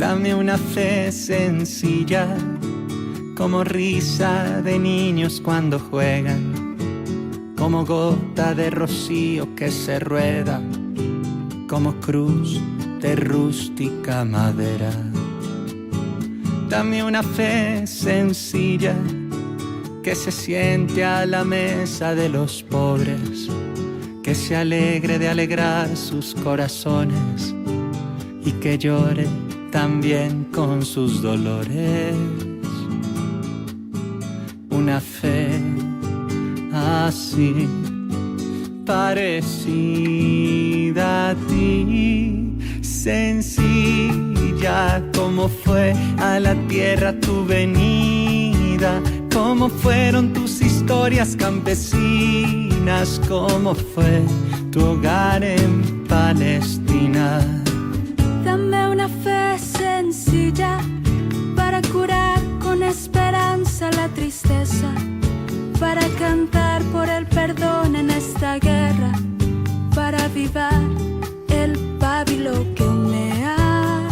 Dame una fe sencilla, como risa de niños cuando juegan, como gota de rocío que se rueda, como cruz de rústica madera. Dame una fe sencilla, que se siente a la mesa de los pobres, que se alegre de alegrar sus corazones y que llore también con sus dolores. Una fe así, parecida a ti, sencilla como fue a la tierra tu venida, como fueron tus historias campesinas, como fue tu hogar en Palestina. Dame una fe sencilla para curar con esperanza la tristeza, para cantar por el perdón en esta guerra, para avivar el pábilo que humea.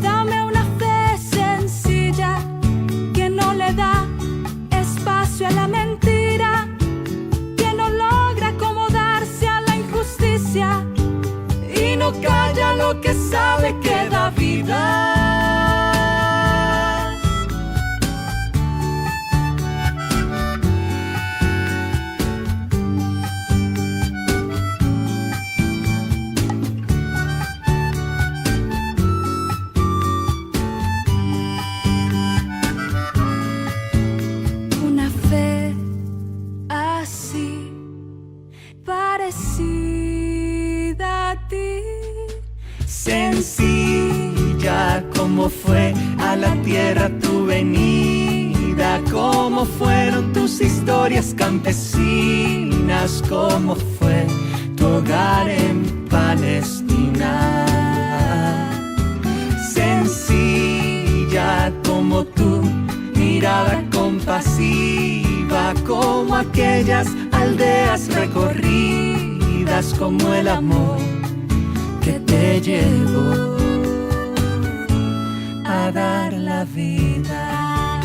Dame una fe sencilla que no le da espacio a la mentira, que no logra acomodarse a la injusticia y no calla lo que sabe que da vida. Una fe así, parecida a ti, Sencilla como fue a la tierra tu venida, como fueron tus historias campesinas, como fue tu hogar en Palestina. Sencilla como tu mirada compasiva, como aquellas aldeas recorridas, como el amor que te llevó a dar la vida.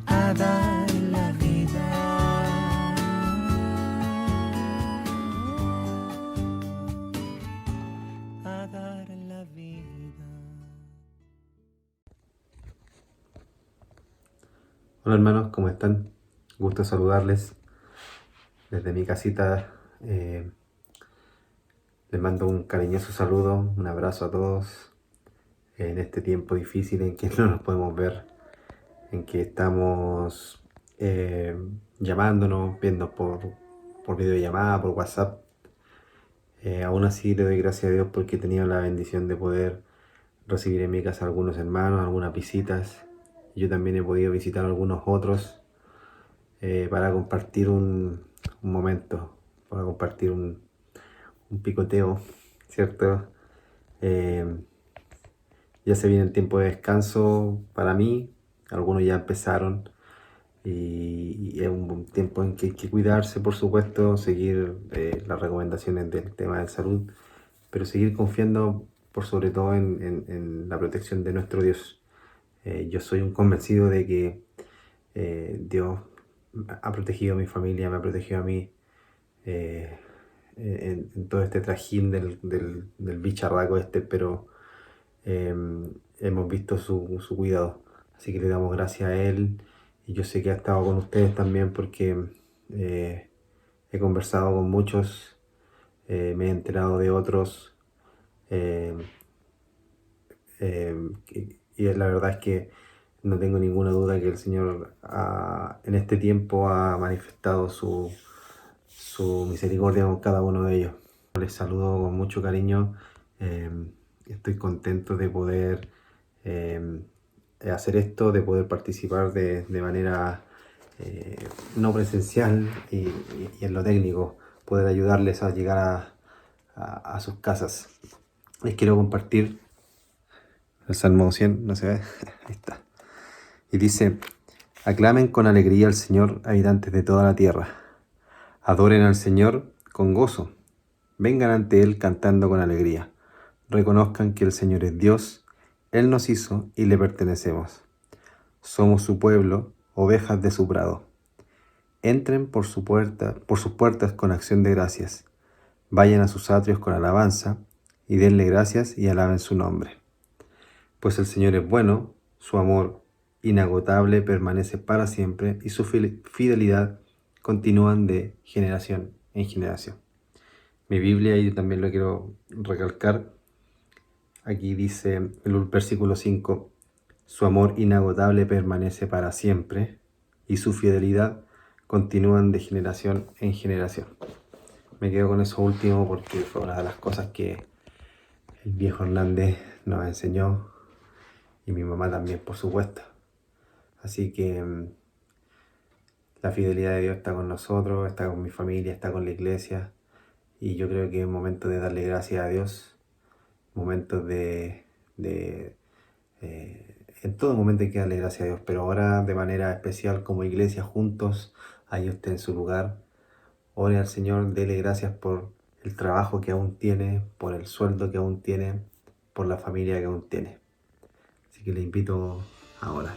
A dar la vida. A dar la vida. Hola hermanos, ¿cómo están? Gusto saludarles desde mi casita. Les mando un cariñoso saludo, un abrazo a todos en este tiempo difícil en que no nos podemos ver, en que estamos llamándonos, viendo por videollamada, por WhatsApp. Aún así le doy gracias a Dios porque he tenido la bendición de poder recibir en mi casa a algunos hermanos, algunas visitas. Yo también he podido visitar a algunos otros para compartir un momento, para compartir un picoteo, ¿cierto? Ya se viene el tiempo de descanso para mí, algunos ya empezaron y es un tiempo en que hay que cuidarse, por supuesto, seguir las recomendaciones del tema de salud, pero seguir confiando por sobre todo en la protección de nuestro Dios. Yo soy un convencido de que Dios ha protegido a mi familia, me ha protegido a mí en todo este trajín del bicharraco pero hemos visto su cuidado, así que le damos gracias a Él, y yo sé que ha estado con ustedes también porque he conversado con muchos, me he enterado de otros, y la verdad es que no tengo ninguna duda que el Señor en este tiempo ha manifestado su misericordia con cada uno de ellos. Les saludo con mucho cariño. Estoy contento de poder hacer esto, de poder participar de manera no presencial y en lo técnico, poder ayudarles a llegar a sus casas. Les quiero compartir el Salmo 100, no se ve, ahí está. Y dice: aclamen con alegría al Señor, habitantes de toda la tierra. Adoren al Señor con gozo. Vengan ante Él cantando con alegría. Reconozcan que el Señor es Dios, Él nos hizo y le pertenecemos. Somos su pueblo, ovejas de su prado. Entren por sus puertas con acción de gracias. Vayan a sus atrios con alabanza y denle gracias y alaben su nombre. Pues el Señor es bueno, su amor inagotable permanece para siempre y su fidelidad continúan de generación en generación. Mi Biblia, y yo también lo quiero recalcar, aquí dice el versículo 5, su amor inagotable permanece para siempre y su fidelidad continúan de generación en generación. Me quedo con eso último porque fue una de las cosas que el viejo Hernández nos enseñó y mi mamá también, por supuesto. Así que la fidelidad de Dios está con nosotros, está con mi familia, está con la iglesia. Y yo creo que es momento de darle gracias a Dios, momentos en todo momento hay que darle gracias a Dios, pero ahora de manera especial como iglesia juntos, ahí usted en su lugar, ore al Señor, dele gracias por el trabajo que aún tiene, por el sueldo que aún tiene, por la familia que aún tiene. Así que le invito a orar.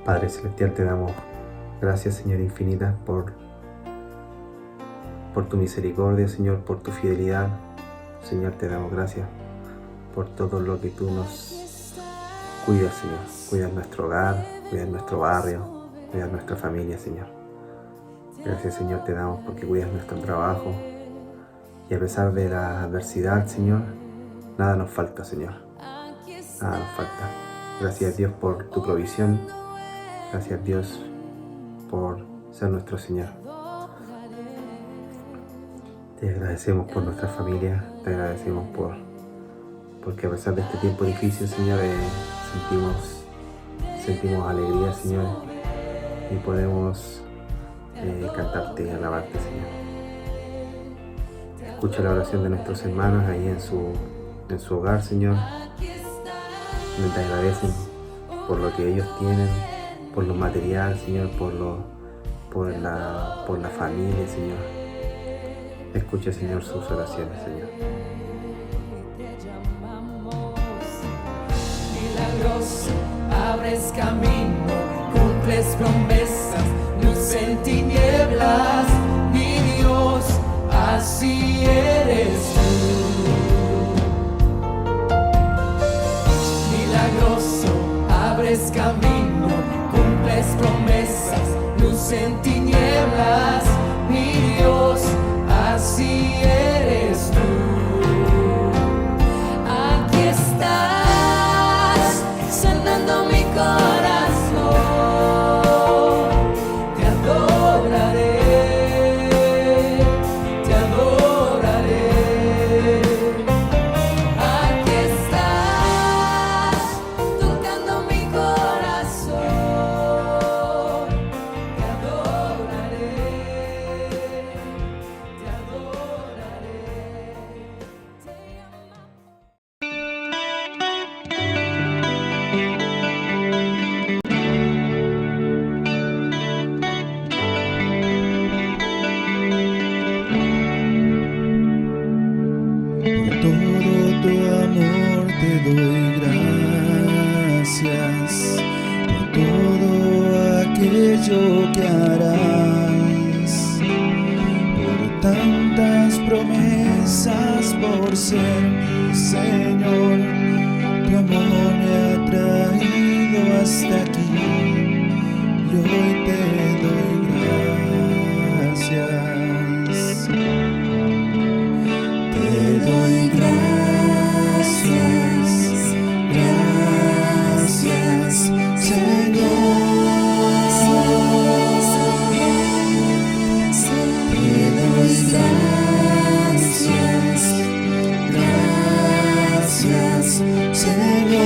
Padre Celestial, te damos gracias, Señor infinita, por tu misericordia, Señor, por tu fidelidad. Señor, te damos gracias por todo lo que tú nos cuidas, Señor. Cuidas nuestro hogar, cuidas nuestro barrio, cuidas nuestra familia, Señor. Gracias, Señor, te damos porque cuidas nuestro trabajo. Y a pesar de la adversidad, Señor, nada nos falta, Señor. Nada nos falta. Gracias, Dios, por tu provisión. Gracias, Dios, por ser nuestro Señor. Te agradecemos por nuestra familia, te agradecemos porque a pesar de este tiempo difícil, Señor, sentimos alegría, Señor, y podemos cantarte y alabarte, Señor. Escucha la oración de nuestros hermanos ahí en su hogar, Señor, donde te agradecen por lo que ellos tienen, por lo material, Señor, por la familia, Señor. Escucha, Señor, sus oraciones, Señor. Milagroso, abres camino, cumples promesas, luz en tinieblas, mi Dios, así eres tú. Milagroso, abres camino, cumples promesas, luz en tinieblas, mi Dios, así eres tú. Aquí estás, sanando mi corazón. Te adoraré, te adoraré. Aquí estás, tocando mi corazón. Te adoraré. Por todo tu amor te doy gracias, por todo aquello que harás, por tantas promesas, por ser mi Señor. Tu amor me ha traído hasta aquí y hoy te doy gracias. Te doy gracias, gracias, Señor. Te doy gracias, gracias, Señor.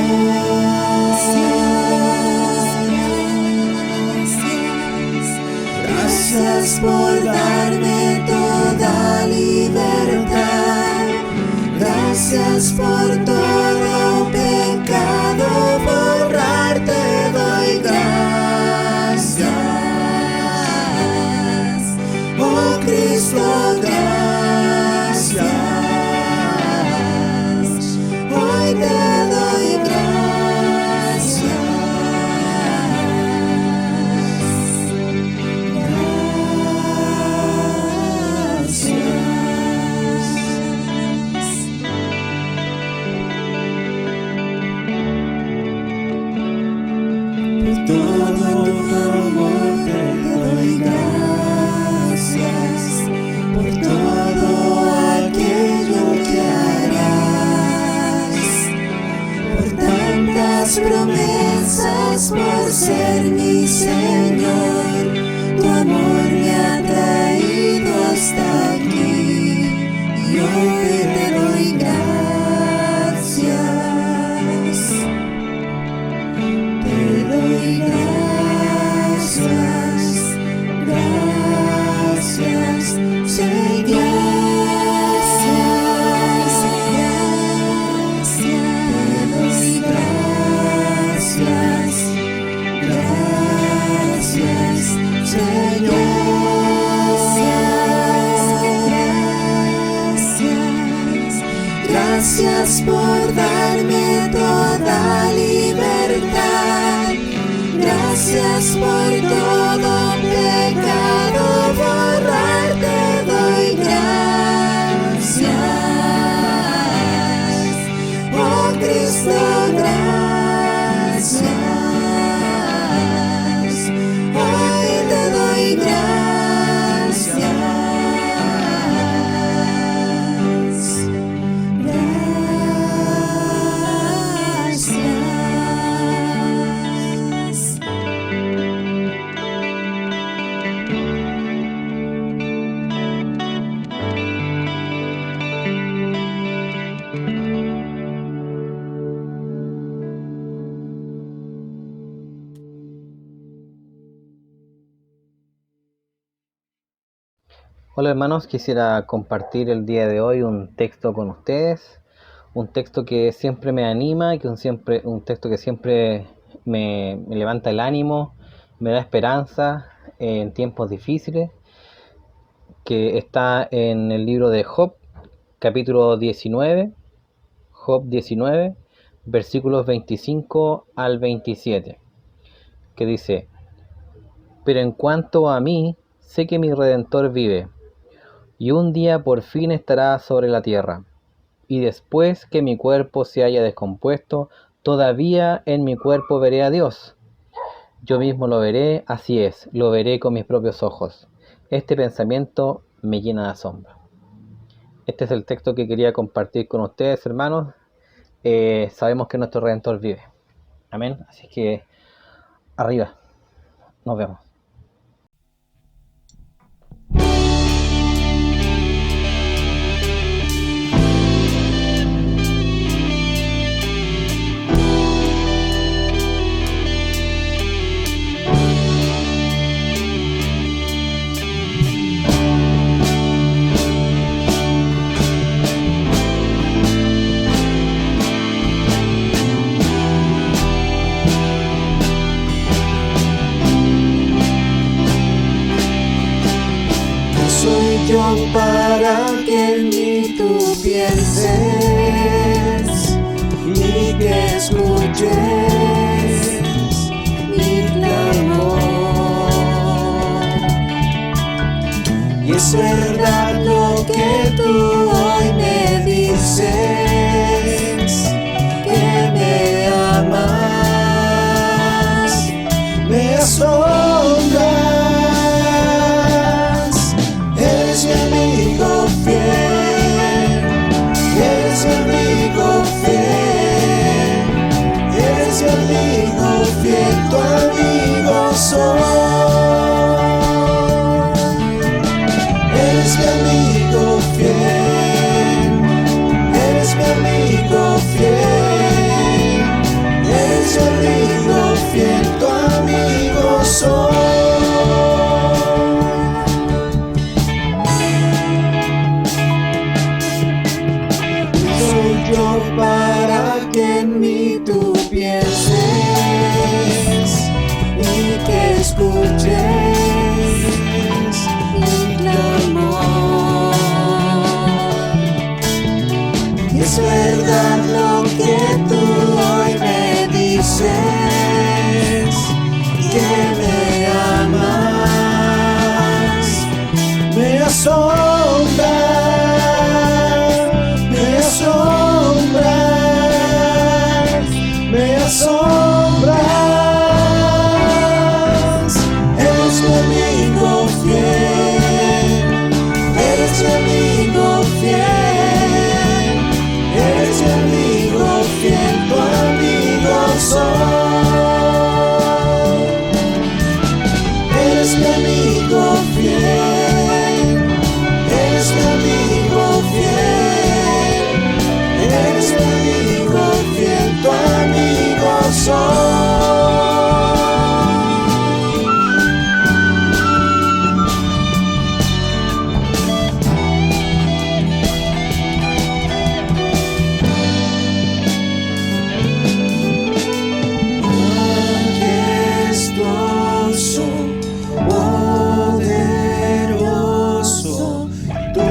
por ser mi Señor, tu amor me ha traído hasta aquí, y hoy te doy gracias, te doy gracias, gracias, Señor. Gracias por darme toda libertad. Gracias por todo pecado borrar. Te doy gracias. Oh Cristo, gracias. Hoy te doy gracias. Hola hermanos, quisiera compartir el día de hoy un texto con ustedes, un texto que siempre me anima, un texto que siempre me levanta el ánimo, me da esperanza en tiempos difíciles, que está en el libro de Job, capítulo 19, Job 19, versículos 25 al 27, que dice: pero en cuanto a mí, sé que mi Redentor vive, y un día por fin estará sobre la tierra. Y después que mi cuerpo se haya descompuesto, todavía en mi cuerpo veré a Dios. Yo mismo lo veré, así es, lo veré con mis propios ojos. Este pensamiento me llena de asombro. Este es el texto que quería compartir con ustedes, hermanos. Sabemos que nuestro Redentor vive. Amén. Así que arriba. Nos vemos. Yo para que en mí tú pienses y que escuches mi clamor. Y es verdad lo que tú hoy me dices, que me amas, me asombra. Tu amigo soy, eres mi amigo fiel, eres mi amigo fiel, eres mi amigo fiel, tu amigo soy. Soy yo para que en mí tú pienses, que escuches mi clamor. Y es verdad lo que tú hoy me dices, que me amas, me asombra, me asombra, me asombra. Eres mi amigo fiel, eres mi amigo fiel, eres mi amigo fiel, tu amigo soy. eres mi amigo fiel, eres mi amigo fiel, tu amigo soy. Majestuoso, poderoso, tú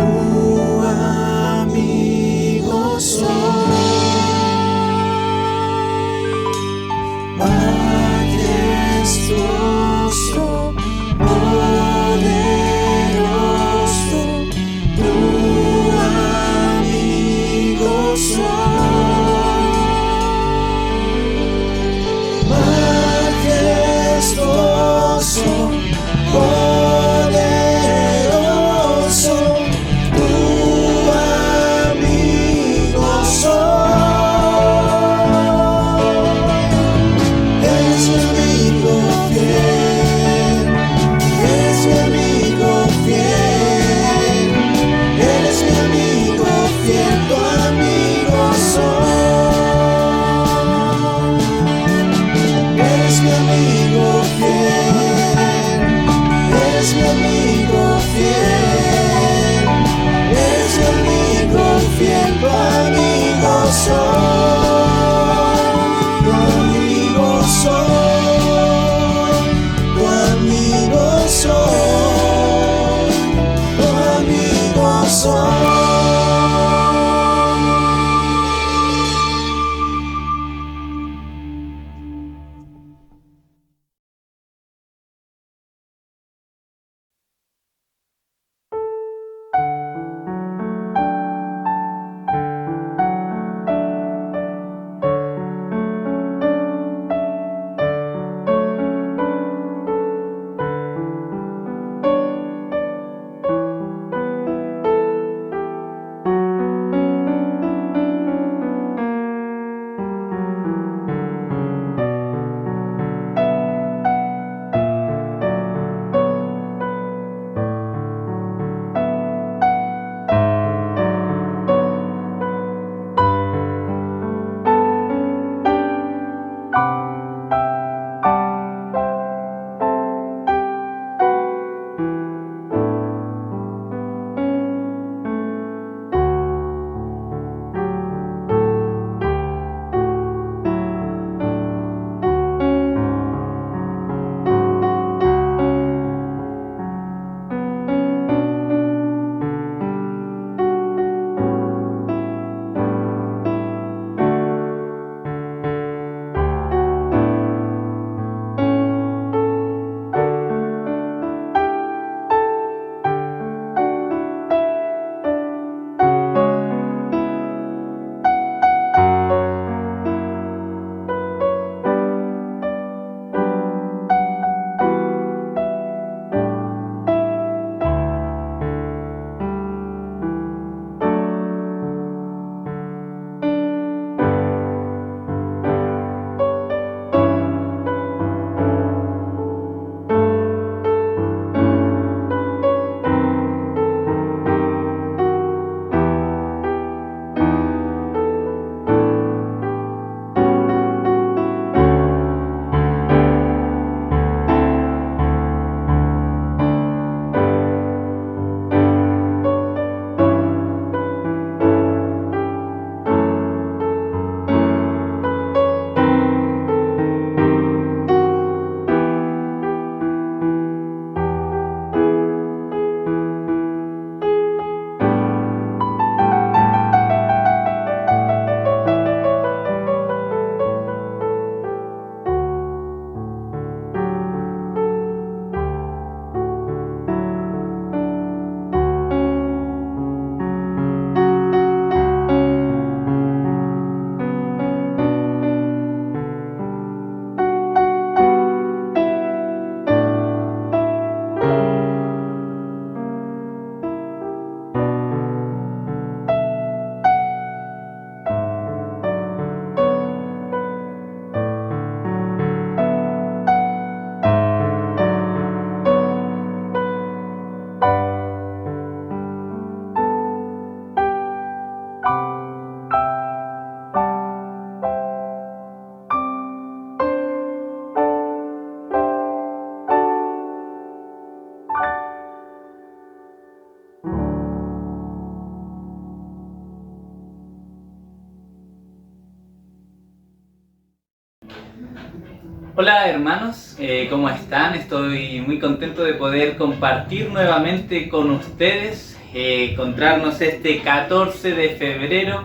Hola hermanos, ¿cómo están? Estoy muy contento de poder compartir nuevamente con ustedes, encontrarnos este 14 de febrero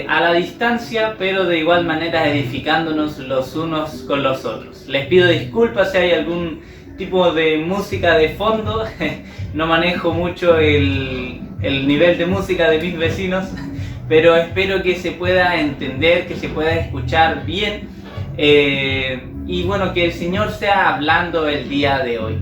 a la distancia, pero de igual manera edificándonos los unos con los otros. Les pido disculpas si hay algún tipo de música de fondo, no manejo mucho el nivel de música de mis vecinos, pero espero que se pueda entender, que se pueda escuchar bien. Y bueno, que el Señor sea hablando el día de hoy.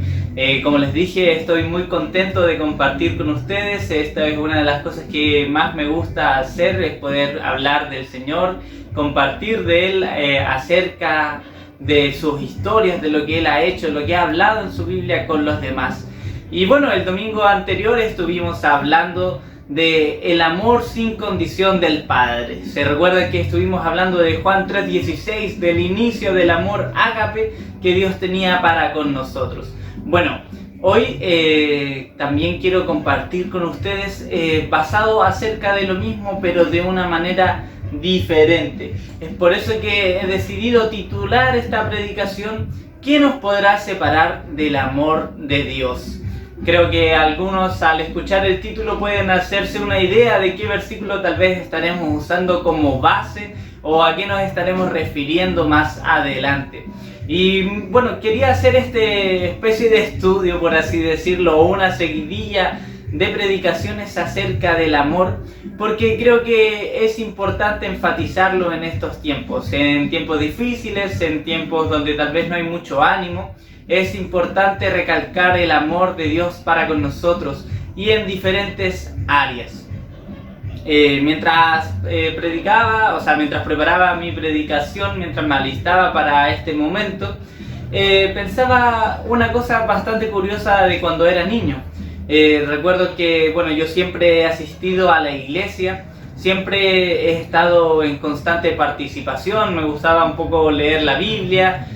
Como les dije, estoy muy contento de compartir con ustedes. Esta es una de las cosas que más me gusta hacer, es poder hablar del Señor, compartir de Él acerca de sus historias, de lo que Él ha hecho, lo que ha hablado en su Biblia con los demás. Y bueno, el domingo anterior estuvimos hablando de el amor sin condición del Padre. Se recuerda que estuvimos hablando de Juan 3:16, del inicio del amor ágape que Dios tenía para con nosotros. Bueno, hoy también quiero compartir con ustedes basado acerca de lo mismo, pero de una manera diferente. Es por eso que he decidido titular esta predicación ¿Qué nos podrá separar del amor de Dios? Creo que algunos al escuchar el título pueden hacerse una idea de qué versículo tal vez estaremos usando como base o a qué nos estaremos refiriendo más adelante. Y bueno, quería hacer esta especie de estudio, por así decirlo, o una seguidilla de predicaciones acerca del amor, porque creo que es importante enfatizarlo en estos tiempos difíciles, en tiempos donde tal vez no hay mucho ánimo. Es importante recalcar el amor de Dios para con nosotros y en diferentes áreas. Mientras preparaba mi predicación, mientras me alistaba para este momento, pensaba una cosa bastante curiosa de cuando era niño. Recuerdo que yo siempre he asistido a la iglesia, siempre he estado en constante participación, me gustaba un poco leer la Biblia,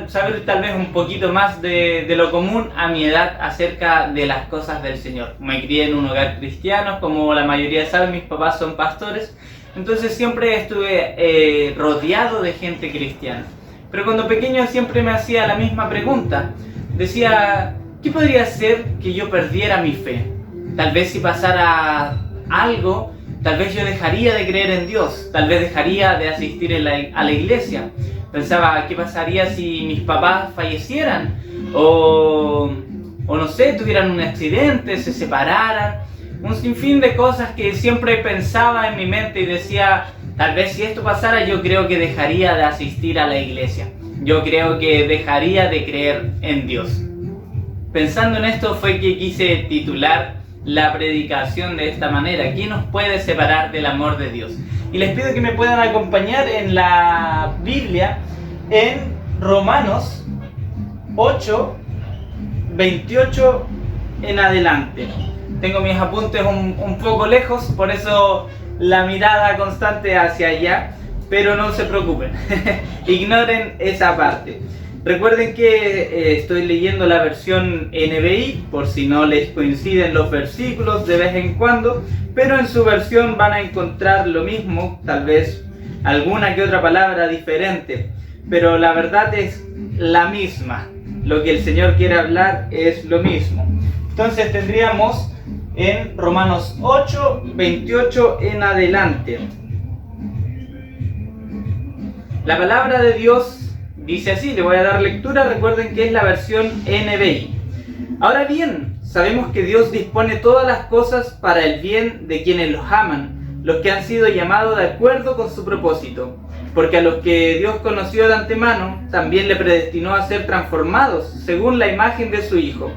saber tal vez un poquito más de lo común a mi edad acerca de las cosas del Señor. Me crié en un hogar cristiano, como la mayoría sabe, mis papás son pastores, entonces siempre estuve rodeado de gente cristiana. Pero cuando pequeño siempre me hacía la misma pregunta, decía, ¿qué podría hacer que yo perdiera mi fe? Tal vez si pasara algo, tal vez yo dejaría de creer en Dios, tal vez dejaría de asistir a la iglesia. Pensaba, ¿qué pasaría si mis papás fallecieran? O no sé, tuvieran un accidente, se separaran. Un sinfín de cosas que siempre pensaba en mi mente y decía, tal vez si esto pasara yo creo que dejaría de asistir a la iglesia. Yo creo que dejaría de creer en Dios. Pensando en esto fue que quise titular la predicación de esta manera: ¿Qué nos puede separar del amor de Dios? Y les pido que me puedan acompañar en la Biblia en Romanos 8, 28 en adelante. Tengo mis apuntes un poco lejos, por eso la mirada constante hacia allá, pero no se preocupen, ignoren esa parte. Recuerden que estoy leyendo la versión NBI, por si no les coinciden los versículos de vez en cuando, pero en su versión van a encontrar lo mismo, tal vez alguna que otra palabra diferente, pero la verdad es la misma. Lo que el Señor quiere hablar es lo mismo. Entonces tendríamos en Romanos 8, 28 en adelante. La palabra de Dios dice así, le voy a dar lectura, recuerden que es la versión NBI. Ahora bien, sabemos que Dios dispone todas las cosas para el bien de quienes los aman, los que han sido llamados de acuerdo con su propósito. Porque a los que Dios conoció de antemano, también le predestinó a ser transformados según la imagen de su Hijo,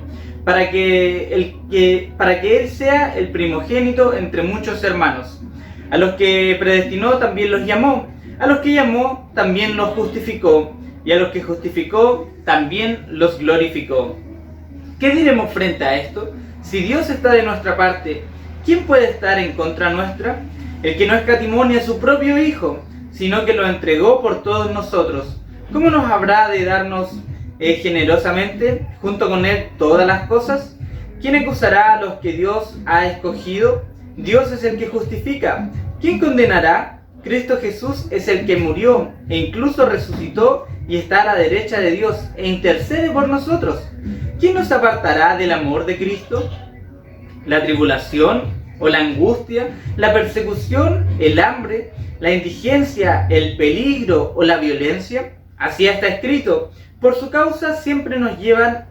para que Él sea el primogénito entre muchos hermanos. A los que predestinó también los llamó, a los que llamó también los justificó, y a los que justificó también los glorificó. ¿Qué diremos frente a esto? Si Dios está de nuestra parte, ¿quién puede estar en contra nuestra? El que no escatimó ni a su propio Hijo, sino que lo entregó por todos nosotros, ¿cómo nos habrá de darnos generosamente junto con Él todas las cosas? ¿Quién acusará a los que Dios ha escogido? Dios es el que justifica. ¿Quién condenará? Cristo Jesús es el que murió e incluso resucitó, y está a la derecha de Dios e intercede por nosotros. ¿Quién nos apartará del amor de Cristo? ¿La tribulación o la angustia, la persecución, el hambre, la indigencia, el peligro o la violencia? Así está escrito: por tu causa siempre nos llevan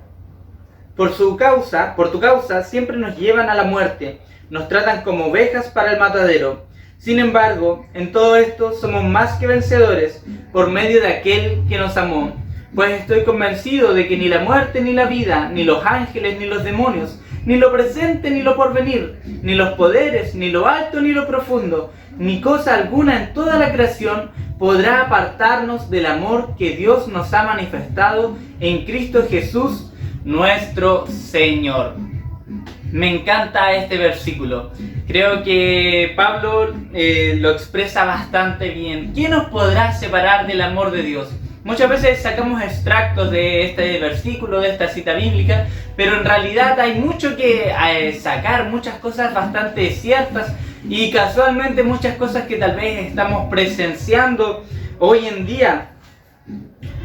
a la muerte, nos tratan como ovejas para el matadero. Sin embargo, en todo esto somos más que vencedores por medio de aquel que nos amó. Pues estoy convencido de que ni la muerte ni la vida, ni los ángeles ni los demonios, ni lo presente ni lo porvenir, ni los poderes, ni lo alto ni lo profundo, ni cosa alguna en toda la creación podrá apartarnos del amor que Dios nos ha manifestado en Cristo Jesús, nuestro Señor. Me encanta este versículo. Creo que Pablo lo expresa bastante bien. ¿Quién nos podrá separar del amor de Dios? Muchas veces sacamos extractos de este versículo, de esta cita bíblica, pero en realidad hay mucho que sacar, muchas cosas bastante ciertas y casualmente muchas cosas que tal vez estamos presenciando hoy en día.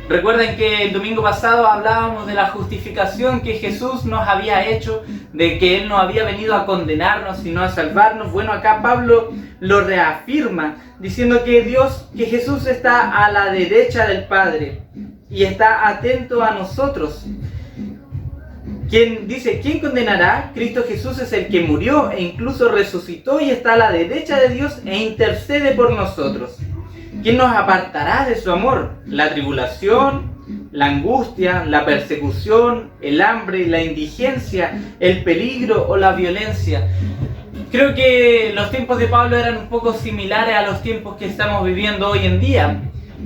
Recuerden que el domingo pasado hablábamos de la justificación que Jesús nos había hecho, de que Él no había venido a condenarnos sino a salvarnos. Bueno, acá Pablo lo reafirma diciendo que Jesús está a la derecha del Padre y está atento a nosotros. ¿Quién condenará? Cristo Jesús es el que murió e incluso resucitó y está a la derecha de Dios e intercede por nosotros. ¿Quién nos apartará de su amor? La tribulación, la angustia, la persecución, el hambre, la indigencia, el peligro o la violencia. Creo que los tiempos de Pablo eran un poco similares a los tiempos que estamos viviendo hoy en día.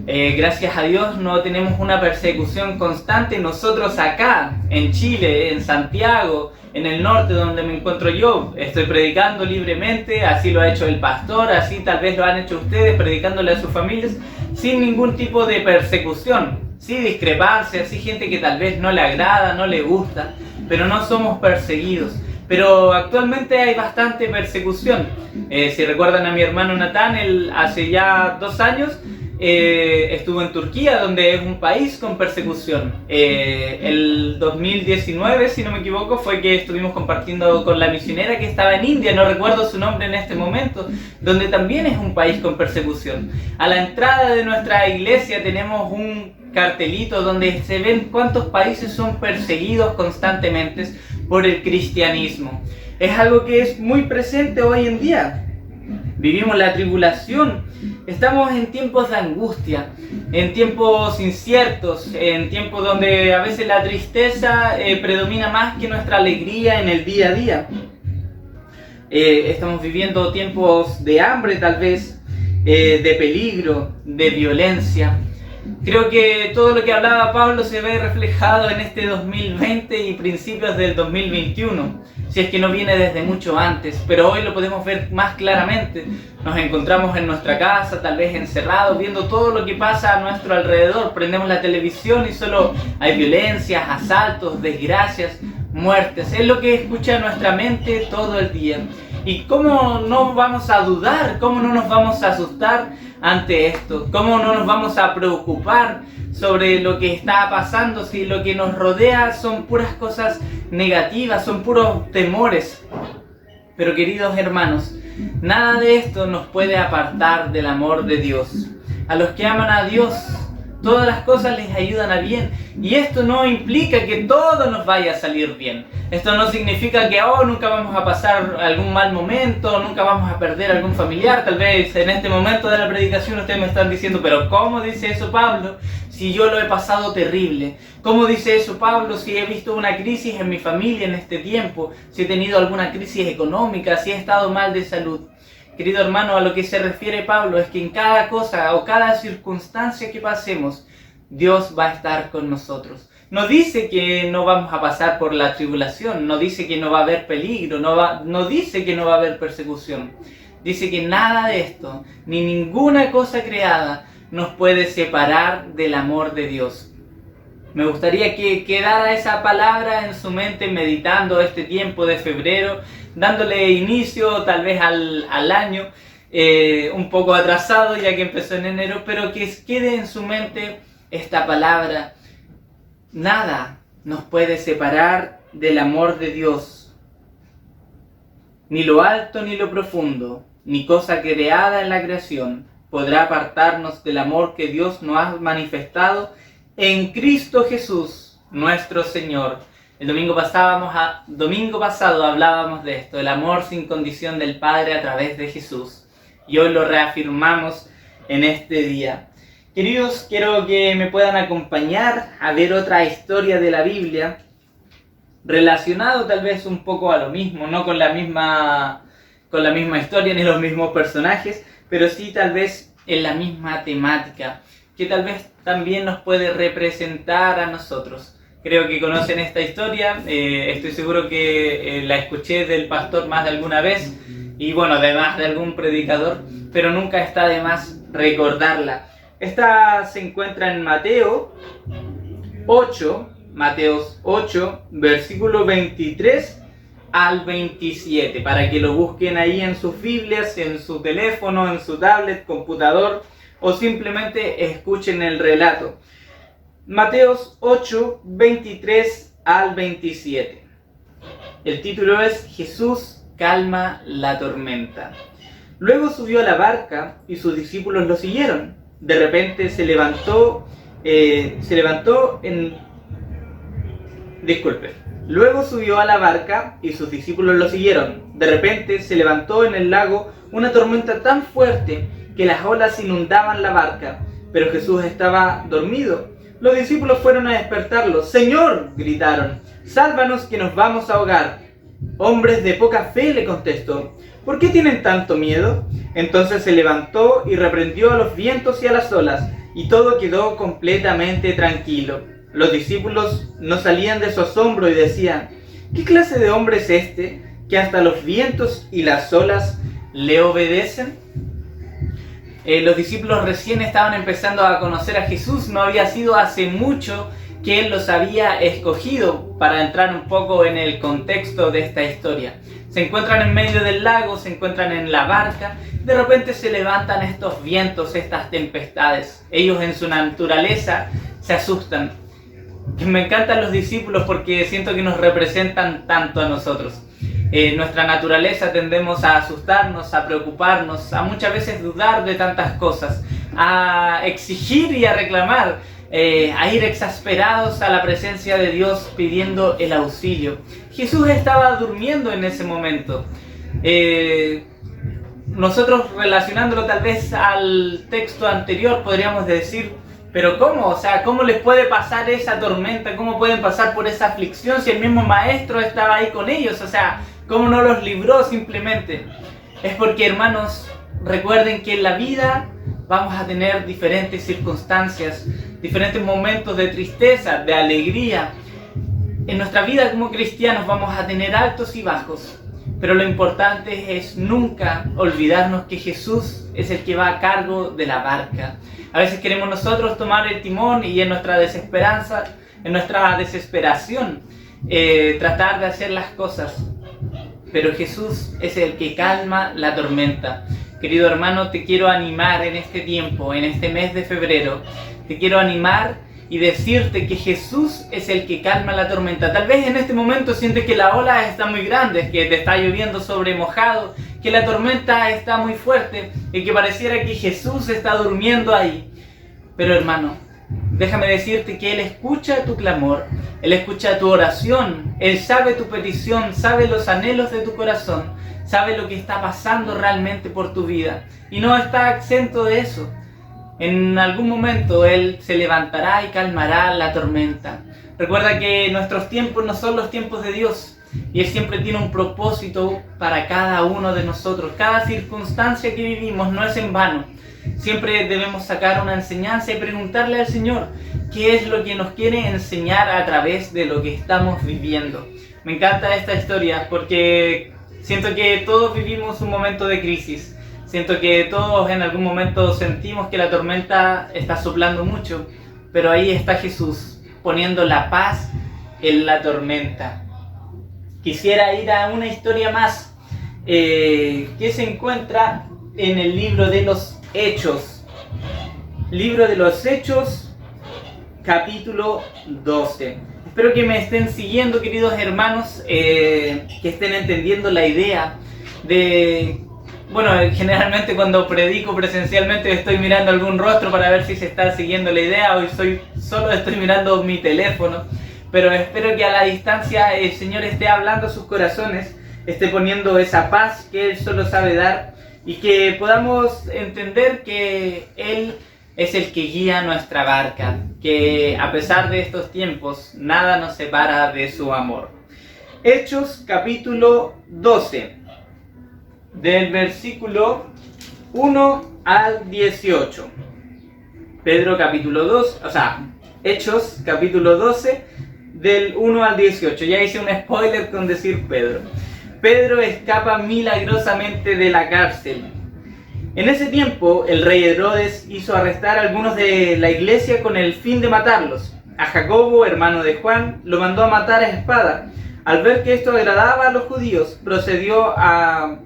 Gracias a Dios no tenemos una persecución constante. Nosotros acá, en Chile, en Santiago, en el norte donde me encuentro yo, estoy predicando libremente, así lo ha hecho el pastor, así tal vez lo han hecho ustedes, predicándole a sus familias, sin ningún tipo de persecución, sí discrepancias, sí gente que tal vez no le agrada, no le gusta, pero no somos perseguidos. Pero actualmente hay bastante persecución. Si recuerdan a mi hermano Natán, él hace ya 2 años estuvo en Turquía, donde es un país con persecución. El 2019, si no me equivoco, fue que estuvimos compartiendo con la misionera que estaba en India, no recuerdo su nombre en este momento, donde también es un país con persecución. A la entrada de nuestra iglesia tenemos un cartelito donde se ven cuántos países son perseguidos constantemente por el cristianismo. Es algo que es muy presente hoy en día. Vivimos la tribulación, estamos en tiempos de angustia, en tiempos inciertos, en tiempos donde a veces la tristeza predomina más que nuestra alegría en el día a día. Estamos viviendo tiempos de hambre tal vez, de peligro, de violencia. Creo que todo lo que hablaba Pablo se ve reflejado en este 2020 y principios del 2021, si es que no viene desde mucho antes, pero hoy lo podemos ver más claramente. Nos encontramos en nuestra casa, tal vez encerrados, viendo todo lo que pasa a nuestro alrededor. Prendemos la televisión y solo hay violencias, asaltos, desgracias, muertes. Es lo que escucha nuestra mente todo el día. ¿Y cómo no vamos a dudar? ¿Cómo no nos vamos a asustar ante esto? ¿Cómo no nos vamos a preocupar sobre lo que está pasando si lo que nos rodea son puras cosas negativas, son puros temores? Pero queridos hermanos, nada de esto nos puede apartar del amor de Dios. A los que aman a Dios, todas las cosas les ayudan a bien. Y esto no implica que todo nos vaya a salir bien. Esto no significa que nunca vamos a pasar algún mal momento, nunca vamos a perder algún familiar. Tal vez en este momento de la predicación ustedes me están diciendo, pero ¿cómo dice eso Pablo si yo lo he pasado terrible? ¿Cómo dice eso Pablo si he visto una crisis en mi familia en este tiempo? Si he tenido alguna crisis económica, si he estado mal de salud. Querido hermano, a lo que se refiere Pablo es que en cada cosa o cada circunstancia que pasemos, Dios va a estar con nosotros. No dice que no vamos a pasar por la tribulación, no dice que no va a haber peligro, no dice que no va a haber persecución. Dice que nada de esto, ni ninguna cosa creada, nos puede separar del amor de Dios. Me gustaría que quedara esa palabra en su mente meditando este tiempo de febrero, dándole inicio tal vez al año, un poco atrasado ya que empezó en enero, pero que quede en su mente esta palabra, nada nos puede separar del amor de Dios. Ni lo alto ni lo profundo, ni cosa creada en la creación, podrá apartarnos del amor que Dios nos ha manifestado en Cristo Jesús, nuestro Señor. El domingo pasado hablábamos de esto, el amor sin condición del Padre a través de Jesús. Y hoy lo reafirmamos en este día. Queridos, quiero que me puedan acompañar a ver otra historia de la Biblia, relacionado tal vez un poco a lo mismo, no con la misma historia ni los mismos personajes, pero sí tal vez en la misma temática, que tal vez también nos puede representar a nosotros. Creo que conocen esta historia, estoy seguro que la escuché del pastor más de alguna vez, y bueno, además de algún predicador, pero nunca está de más recordarla. Esta se encuentra en Mateo 8, versículo 23 al 27, para que lo busquen ahí en sus Biblias, en su teléfono, en su tablet, computador, o simplemente escuchen el relato. Mateo 8, 23 al 27. El título es Jesús calma la tormenta. Luego subió a la barca y sus discípulos lo siguieron. De repente Luego subió a la barca y sus discípulos lo siguieron. De repente se levantó en el lago una tormenta tan fuerte que las olas inundaban la barca, pero Jesús estaba dormido. Los discípulos fueron a despertarlo. «¡Señor!», gritaron, «¡sálvanos que nos vamos a ahogar!». «Hombres de poca fe», le contestó, «¿por qué tienen tanto miedo?». Entonces se levantó y reprendió a los vientos y a las olas, y todo quedó completamente tranquilo. Los discípulos no salían de su asombro y decían, «¿Qué clase de hombre es este, que hasta los vientos y las olas le obedecen?». Los discípulos recién estaban empezando a conocer a Jesús, no había sido hace mucho que Él los había escogido. Para entrar un poco en el contexto de esta historia, se encuentran en medio del lago, se encuentran en la barca, de repente se levantan estos vientos, estas tempestades. Ellos en su naturaleza se asustan. Me encantan los discípulos porque siento que nos representan tanto a nosotros. Nuestra naturaleza tendemos a asustarnos, a preocuparnos, a muchas veces dudar de tantas cosas, a exigir y a reclamar, a ir exasperados a la presencia de Dios pidiendo el auxilio. Jesús estaba durmiendo en ese momento. Nosotros relacionándolo tal vez al texto anterior podríamos decir, pero ¿cómo? O sea, ¿cómo les puede pasar esa tormenta? ¿Cómo pueden pasar por esa aflicción si el mismo maestro estaba ahí con ellos? O sea, ¿cómo no los libró simplemente? Es porque, hermanos, recuerden que en la vida vamos a tener diferentes circunstancias, diferentes momentos de tristeza, de alegría. En nuestra vida como cristianos vamos a tener altos y bajos, pero lo importante es nunca olvidarnos que Jesús es el que va a cargo de la barca. A veces queremos nosotros tomar el timón y en nuestra desesperanza, en nuestra desesperación, tratar de hacer las cosas. Pero Jesús es el que calma la tormenta. Querido hermano, te quiero animar en este tiempo, en este mes de febrero. Te quiero animar y decirte que Jesús es el que calma la tormenta. Tal vez en este momento sientes que la ola está muy grande, que te está lloviendo sobre mojado, que la tormenta está muy fuerte y que pareciera que Jesús está durmiendo ahí. Pero hermano, déjame decirte que Él escucha tu clamor, Él escucha tu oración, Él sabe tu petición, sabe los anhelos de tu corazón, sabe lo que está pasando realmente por tu vida y no está exento de eso. En algún momento Él se levantará y calmará la tormenta. Recuerda que nuestros tiempos no son los tiempos de Dios y Él siempre tiene un propósito para cada uno de nosotros. Cada circunstancia que vivimos no es en vano. Siempre debemos sacar una enseñanza y preguntarle al Señor qué es lo que nos quiere enseñar a través de lo que estamos viviendo. Me encanta esta historia porque siento que todos vivimos un momento de crisis. Siento que todos en algún momento sentimos que la tormenta está soplando mucho, pero ahí está Jesús poniendo la paz en la tormenta. Quisiera ir a una historia más que se encuentra en el libro de los Hechos. Libro de los Hechos, capítulo 12. Espero que me estén siguiendo, queridos hermanos, que estén entendiendo la idea de... Bueno, generalmente cuando predico presencialmente estoy mirando algún rostro para ver si se está siguiendo la idea. Hoy solo estoy mirando mi teléfono, pero espero que a la distancia el Señor esté hablando a sus corazones, esté poniendo esa paz que Él solo sabe dar, y que podamos entender que Él es el que guía nuestra barca, que a pesar de estos tiempos nada nos separa de su amor. Hechos capítulo 12, del versículo 1 al 18. Pedro capítulo 2, o sea, Hechos capítulo 12, del 1 al 18. Ya hice un spoiler con decir Pedro. Pedro escapa milagrosamente de la cárcel. En ese tiempo, el rey Herodes hizo arrestar a algunos de la iglesia con el fin de matarlos. A Jacobo, hermano de Juan, lo mandó a matar a espada. Al ver que esto agradaba a los judíos, procedió a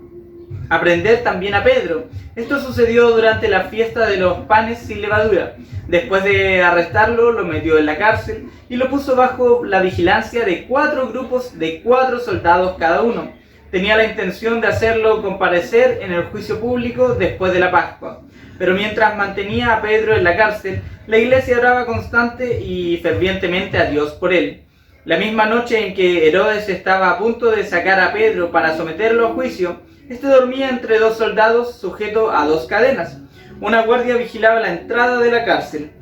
prender también a Pedro. Esto sucedió durante la fiesta de los panes sin levadura. Después de arrestarlo, lo metió en la cárcel y lo puso bajo la vigilancia de 4 grupos de 4 soldados cada uno. Tenía la intención de hacerlo comparecer en el juicio público después de la Pascua. Pero mientras mantenía a Pedro en la cárcel, la iglesia oraba constante y fervientemente a Dios por él. La misma noche en que Herodes estaba a punto de sacar a Pedro para someterlo a juicio, este dormía entre 2 soldados sujeto a 2 cadenas. Una guardia vigilaba la entrada de la cárcel.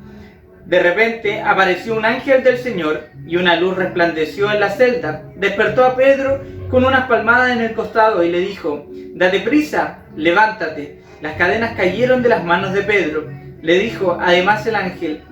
De repente apareció un ángel del Señor y una luz resplandeció en la celda. Despertó a Pedro con unas palmadas en el costado y le dijo: «Date prisa, levántate». Las cadenas cayeron de las manos de Pedro. Le dijo además el ángel: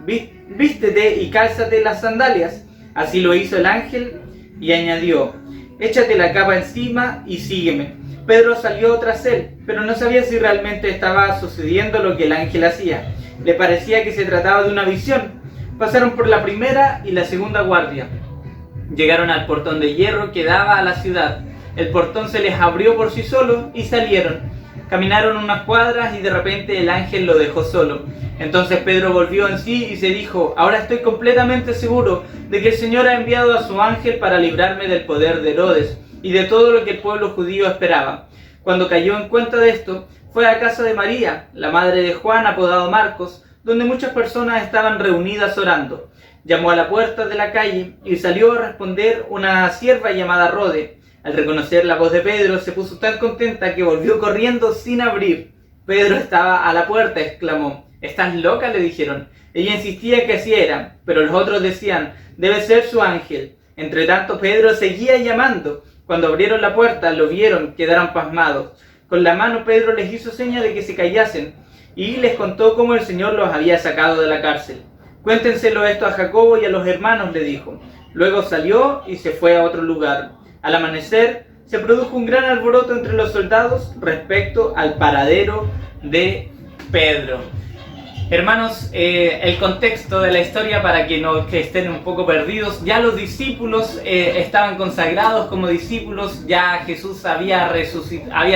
«Vístete y cálzate las sandalias». Así lo hizo el ángel y añadió: «Échate la capa encima y sígueme». Pedro salió tras él, pero no sabía si realmente estaba sucediendo lo que el ángel hacía. Le parecía que se trataba de una visión. Pasaron por la primera y la segunda guardia. Llegaron al portón de hierro que daba a la ciudad. El portón se les abrió por sí solo y salieron. Caminaron unas cuadras y de repente el ángel lo dejó solo. Entonces Pedro volvió en sí y se dijo: «Ahora estoy completamente seguro de que el Señor ha enviado a su ángel para librarme del poder de Herodes y de todo lo que el pueblo judío esperaba». Cuando cayó en cuenta de esto, fue a casa de María, la madre de Juan, apodado Marcos, donde muchas personas estaban reunidas orando. Llamó a la puerta de la calle y salió a responder una sierva llamada Rode. Al reconocer la voz de Pedro, se puso tan contenta que volvió corriendo sin abrir. «Pedro estaba a la puerta», exclamó. «¿Estás loca?», le dijeron. Ella insistía que así era, pero los otros decían: «Debe ser su ángel». Entre tanto, Pedro seguía llamando. Cuando abrieron la puerta, lo vieron, quedaron pasmados. Con la mano Pedro les hizo seña de que se callasen y les contó cómo el Señor los había sacado de la cárcel. «Cuéntenselo esto a Jacobo y a los hermanos», le dijo. Luego salió y se fue a otro lugar. Al amanecer se produjo un gran alboroto entre los soldados respecto al paradero de Pedro. Hermanos, el contexto de la historia para que no estén un poco perdidos: ya los discípulos estaban consagrados como discípulos, ya Jesús había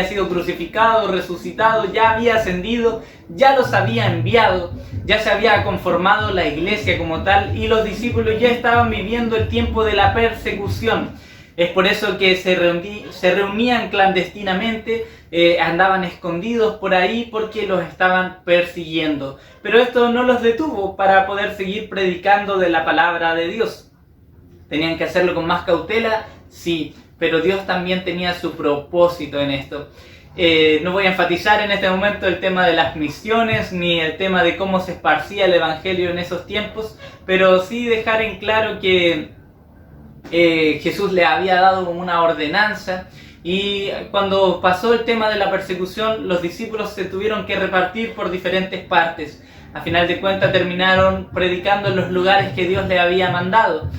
sido crucificado, resucitado, ya había ascendido, ya los había enviado, ya se había conformado la iglesia como tal, y los discípulos ya estaban viviendo el tiempo de la persecución. Es por eso que se reunían clandestinamente, andaban escondidos por ahí porque los estaban persiguiendo. Pero esto no los detuvo para poder seguir predicando de la palabra de Dios. ¿Tenían que hacerlo con más cautela? Sí, pero Dios también tenía su propósito en esto. No voy a enfatizar en este momento el tema de las misiones ni el tema de cómo se esparcía el evangelio en esos tiempos, pero sí dejar en claro que Jesús le había dado una ordenanza, y cuando pasó el tema de la persecución, los discípulos se tuvieron que repartir por diferentes partes. A final de cuentas terminaron predicando en los lugares que Dios le había mandado.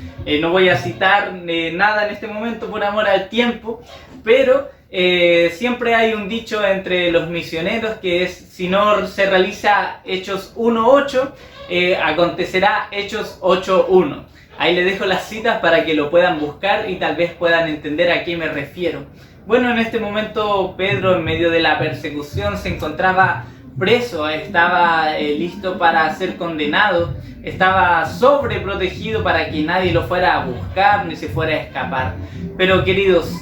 No voy a citar nada en este momento por amor al tiempo, pero siempre hay un dicho entre los misioneros que es: si no se realiza Hechos 1:8, acontecerá Hechos 8:1. Ahí les dejo las citas para que lo puedan buscar y tal vez puedan entender a qué me refiero. Bueno, en este momento Pedro, en medio de la persecución, se encontraba preso, estaba listo para ser condenado, estaba sobreprotegido para que nadie lo fuera a buscar ni se fuera a escapar. Pero queridos,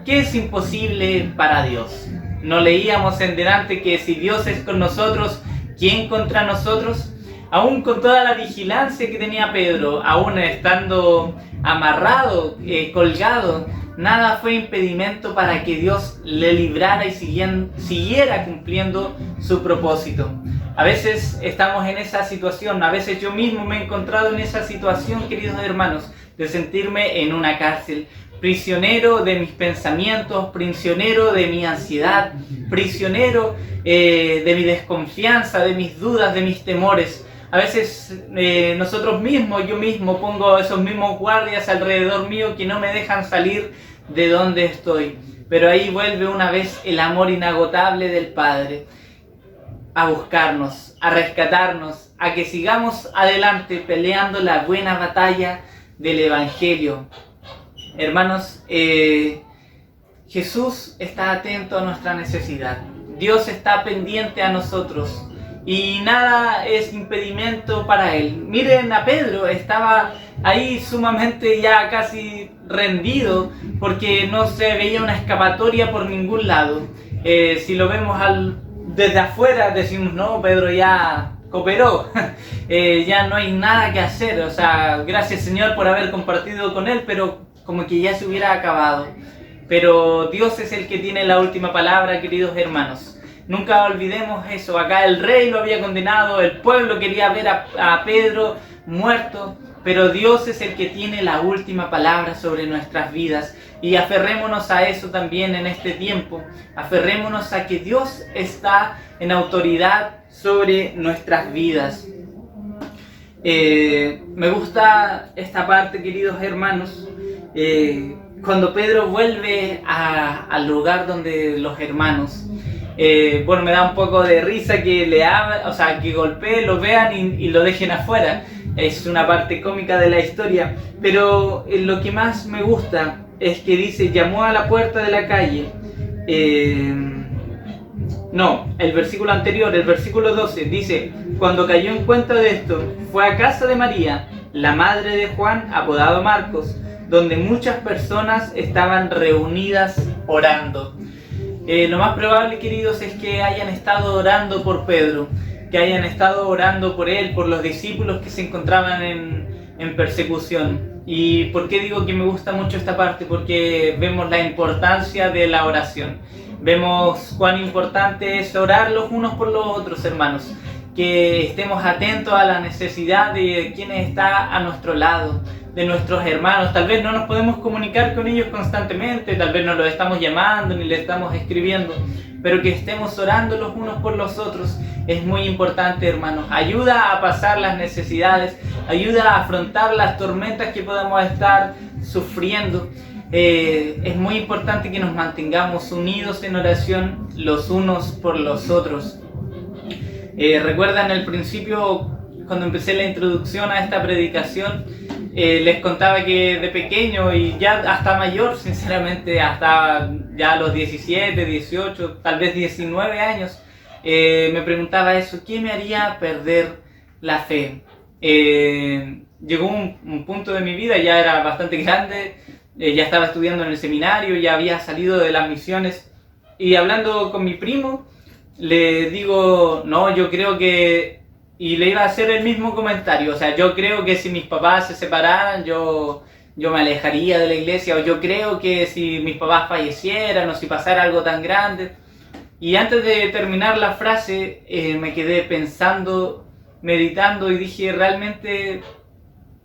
¿qué es imposible para Dios? ¿No leíamos en delante que si Dios es con nosotros, ¿quién contra nosotros? Aún con toda la vigilancia que tenía Pedro, aún estando amarrado, colgado, nada fue impedimento para que Dios le librara y siguiera cumpliendo su propósito. A veces estamos en esa situación, a veces yo mismo me he encontrado en esa situación, queridos hermanos, de sentirme en una cárcel, prisionero de mis pensamientos, prisionero de mi ansiedad, prisionero de mi desconfianza, de mis dudas, de mis temores. A veces nosotros mismos, yo mismo pongo esos mismos guardias alrededor mío que no me dejan salir de donde estoy. Pero ahí vuelve una vez el amor inagotable del Padre a buscarnos, a rescatarnos, a que sigamos adelante peleando la buena batalla del Evangelio. Hermanos, Jesús está atento a nuestra necesidad. Dios está pendiente a nosotros y nada es impedimento para Él. Miren a Pedro, estaba ahí sumamente ya casi rendido porque no se veía una escapatoria por ningún lado. Si lo vemos desde afuera decimos, no, Pedro ya cooperó, ya no hay nada que hacer, o sea, gracias Señor por haber compartido con Él, pero como que ya se hubiera acabado. Pero Dios es el que tiene la última palabra, queridos hermanos. Nunca olvidemos eso. Acá el rey lo había condenado, el pueblo quería ver a Pedro muerto, pero Dios es el que tiene la última palabra sobre nuestras vidas. Y aferrémonos a eso también en este tiempo. Aferrémonos a que Dios está en autoridad sobre nuestras vidas. Me gusta esta parte, queridos hermanos, cuando Pedro vuelve al lugar donde los hermanos, bueno, me da un poco de risa que le hablen, o sea, que golpeen, lo vean y lo dejen afuera. Es una parte cómica de la historia, pero lo que más me gusta es que dice, llamó a la puerta de la calle. No, el versículo anterior, el versículo 12, dice, cuando cayó en cuenta de esto, fue a casa de María, la madre de Juan, apodado Marcos, donde muchas personas estaban reunidas orando. Lo más probable, queridos, es que hayan estado orando por Pedro, que hayan estado orando por él, por los discípulos que se encontraban en persecución. ¿Y por qué digo que me gusta mucho esta parte? Porque vemos la importancia de la oración. Vemos cuán importante es orar los unos por los otros, hermanos. Que estemos atentos a la necesidad de quien está a nuestro lado, de nuestros hermanos. Tal vez no nos podemos comunicar con ellos constantemente, tal vez no los estamos llamando ni le estamos escribiendo, pero que estemos orando los unos por los otros es muy importante, hermanos. Ayuda a pasar las necesidades, ayuda a afrontar las tormentas que podamos estar sufriendo. Es muy importante que nos mantengamos unidos en oración los unos por los otros. Recuerdan al principio, cuando empecé la introducción a esta predicación, les contaba que de pequeño y ya hasta mayor, sinceramente, hasta ya los 17, 18, tal vez 19 años, me preguntaba eso, ¿qué me haría perder la fe? Llegó un punto de mi vida, ya era bastante grande, ya estaba estudiando en el seminario, ya había salido de las misiones, y hablando con mi primo, le digo, no, yo creo que, y le iba a hacer el mismo comentario, o sea, yo creo que si mis papás se separaran, yo me alejaría de la iglesia, o yo creo que si mis papás fallecieran, o si pasara algo tan grande. Y antes de terminar la frase, me quedé pensando, meditando, y dije, realmente,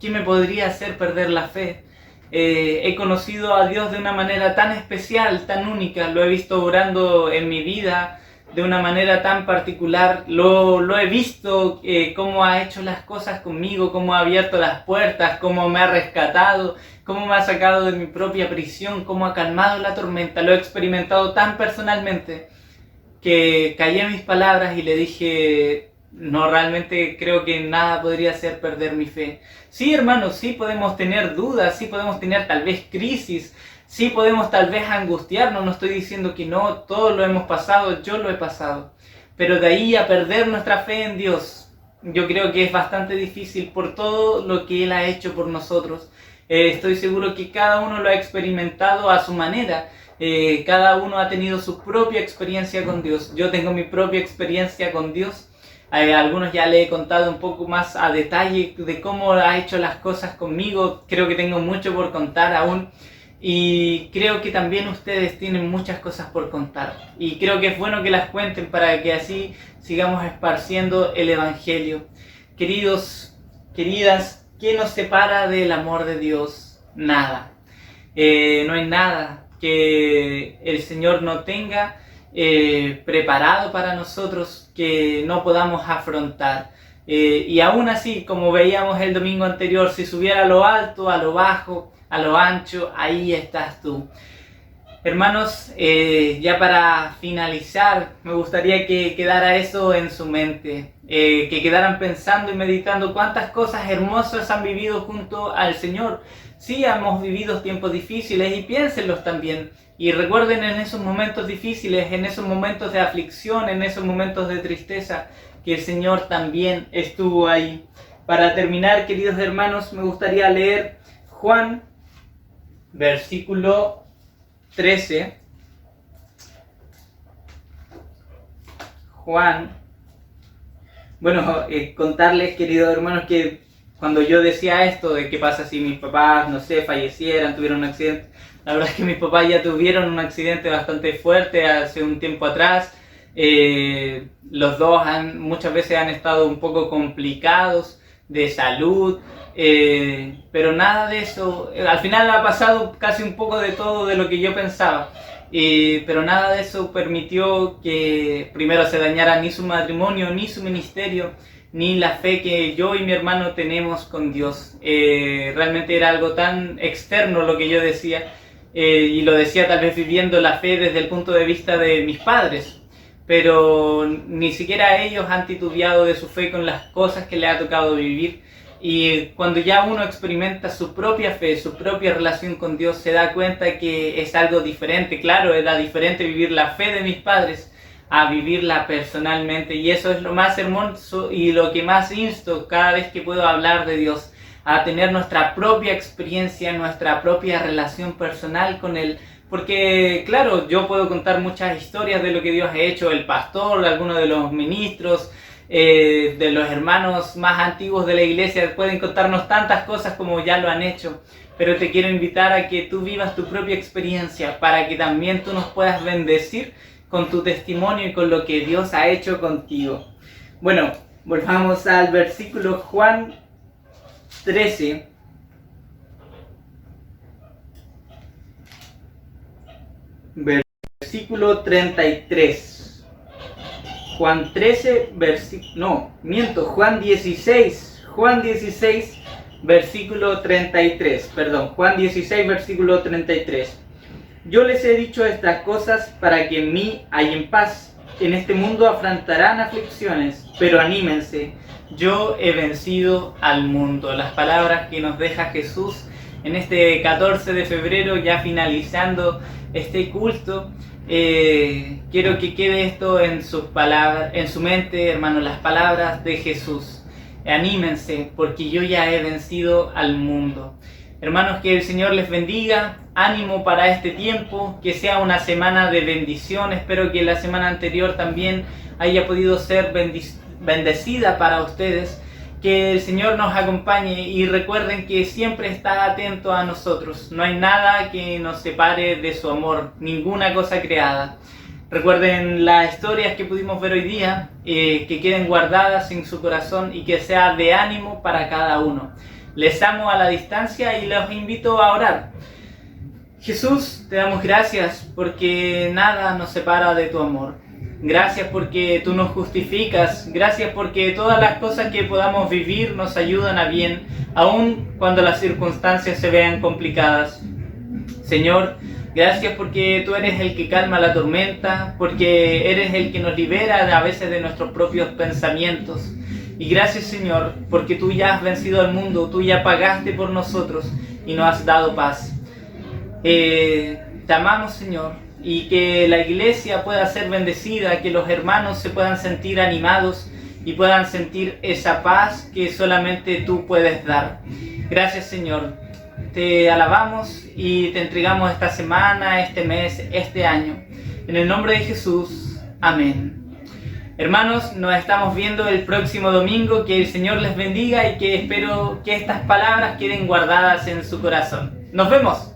¿qué me podría hacer perder la fe? He conocido a Dios de una manera tan especial, tan única, lo he visto orando en mi vida, de una manera tan particular, lo he visto, cómo ha hecho las cosas conmigo, cómo ha abierto las puertas, cómo me ha rescatado, cómo me ha sacado de mi propia prisión, cómo ha calmado la tormenta. Lo he experimentado tan personalmente que callé en mis palabras y le dije, no, realmente creo que nada podría hacer perder mi fe. Sí, hermanos, sí podemos tener dudas, sí podemos tener tal vez crisis, sí podemos tal vez angustiarnos, no estoy diciendo que no, todos lo hemos pasado, yo lo he pasado. pero de ahí a perder nuestra fe en Dios, yo creo que es bastante difícil por todo lo que Él ha hecho por nosotros. Estoy seguro que cada uno lo ha experimentado a su manera. Cada uno ha tenido su propia experiencia con Dios. Yo tengo mi propia experiencia con Dios. Algunos ya le he contado un poco más a detalle de cómo ha hecho las cosas conmigo. Creo que tengo mucho por contar aún. Y creo que también ustedes tienen muchas cosas por contar. Y creo que es bueno que las cuenten para que así sigamos esparciendo el Evangelio. Queridos, queridas, ¿qué nos separa del amor de Dios? Nada. No hay nada que el Señor no tenga preparado para nosotros que no podamos afrontar. Y aún así, como veíamos el domingo anterior, si subiera a lo alto, a lo bajo, a lo ancho, ahí estás tú. Hermanos, ya para finalizar, me gustaría que quedara eso en su mente, que quedaran pensando y meditando cuántas cosas hermosas han vivido junto al Señor. Sí, hemos vivido tiempos difíciles y piénsenlos también. Y recuerden en esos momentos difíciles, en esos momentos de aflicción, en esos momentos de tristeza, que el Señor también estuvo ahí. Para terminar, queridos hermanos, me gustaría leer Juan, versículo 13. Juan. Bueno, contarles, queridos hermanos, que cuando yo decía esto de qué pasa si mis papás, no sé, fallecieran, tuvieron un accidente, la verdad es que mis papás ya tuvieron un accidente bastante fuerte hace un tiempo atrás. Los dos muchas veces han estado un poco complicados de salud, pero nada de eso, al final ha pasado casi un poco de todo de lo que yo pensaba, pero nada de eso permitió que primero se dañara ni su matrimonio, ni su ministerio, ni la fe que yo y mi hermano tenemos con Dios. Realmente era algo tan externo lo que yo decía, y lo decía tal vez viviendo la fe desde el punto de vista de mis padres, pero ni siquiera ellos han titubeado de su fe con las cosas que le ha tocado vivir. Y cuando ya uno experimenta su propia fe, su propia relación con Dios, se da cuenta que es algo diferente. Claro, era diferente vivir la fe de mis padres a vivirla personalmente, y eso es lo más hermoso y lo que más insto cada vez que puedo hablar de Dios, a tener nuestra propia experiencia, nuestra propia relación personal con Él. Porque claro, yo puedo contar muchas historias de lo que Dios ha hecho, el pastor, algunos de los ministros, de los hermanos más antiguos de la iglesia, pueden contarnos tantas cosas como ya lo han hecho, pero te quiero invitar a que tú vivas tu propia experiencia para que también tú nos puedas bendecir con tu testimonio y con lo que Dios ha hecho contigo. Bueno, volvamos al versículo Juan 13. Versículo 33. Juan 13, Juan 16. Juan 16, versículo 33. Perdón, Juan 16, versículo 33. Yo les he dicho estas cosas para que en mí hayan paz. En este mundo afrontarán aflicciones, pero anímense, yo he vencido al mundo. Las palabras que nos deja Jesús en este 14 de febrero, ya finalizando este culto. Quiero que quede esto en sus palabras, en su mente, hermano, las palabras de Jesús. Anímense, porque yo ya he vencido al mundo. Hermanos, que el Señor les bendiga, ánimo para este tiempo, que sea una semana de bendición. Espero que la semana anterior también haya podido ser bendecida para ustedes. Que el Señor nos acompañe y recuerden que siempre está atento a nosotros. No hay nada que nos separe de su amor, ninguna cosa creada. Recuerden las historias que pudimos ver hoy día, que queden guardadas en su corazón y que sea de ánimo para cada uno. Les amo a la distancia y los invito a orar. Jesús, te damos gracias porque nada nos separa de tu amor. Gracias porque tú nos justificas. Gracias porque todas las cosas que podamos vivir nos ayudan a bien, aun cuando las circunstancias se vean complicadas. Señor, gracias porque tú eres el que calma la tormenta, porque eres el que nos libera a veces de nuestros propios pensamientos. Y gracias, Señor, porque tú ya has vencido al mundo, tú ya pagaste por nosotros y nos has dado paz. Te amamos, Señor. y que la iglesia pueda ser bendecida, que los hermanos se puedan sentir animados y puedan sentir esa paz que solamente tú puedes dar. Gracias, Señor. Te alabamos y te entregamos esta semana, este mes, este año. En el nombre de Jesús. Amén. Hermanos, nos estamos viendo el próximo domingo. Que el Señor les bendiga y que espero que estas palabras queden guardadas en su corazón. ¡Nos vemos!